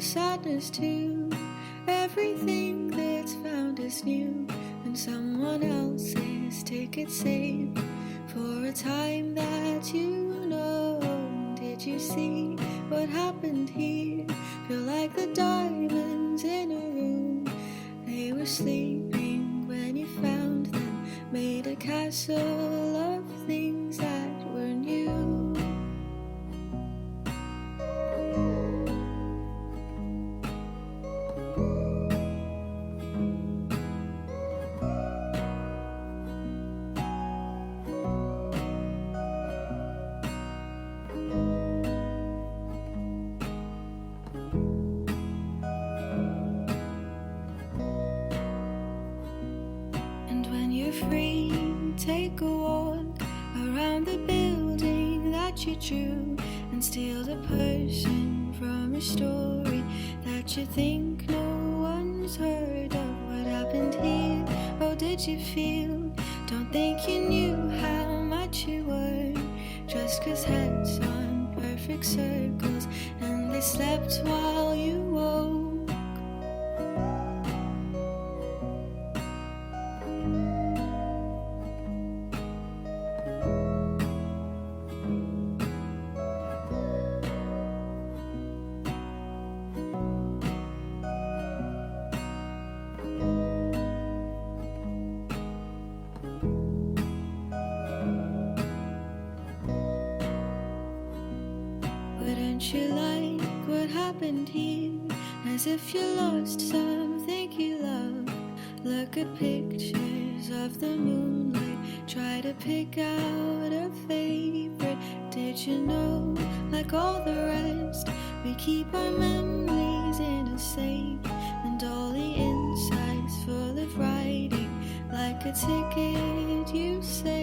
sadness too. Everything that's found is new, and someone else's ticket saved for a time that you know. Did you see what happened here? Feel like the diamonds in a room. They were sleeping when you found them, made a castle of things that were new. Free, take a walk around the building that you drew, and steal the person from a story that you think no one's heard of. What happened here? Oh, did you feel? Don't think you knew how much you were, just 'cause heads on perfect circles, and they slept while you woke. Wouldn't you like what happened here? As if you lost something you love. Look at pictures of the moonlight, try to pick out a favorite. Did you know, like all the rest, we keep our memories in a safe, and all the insides full of writing, like a ticket you say.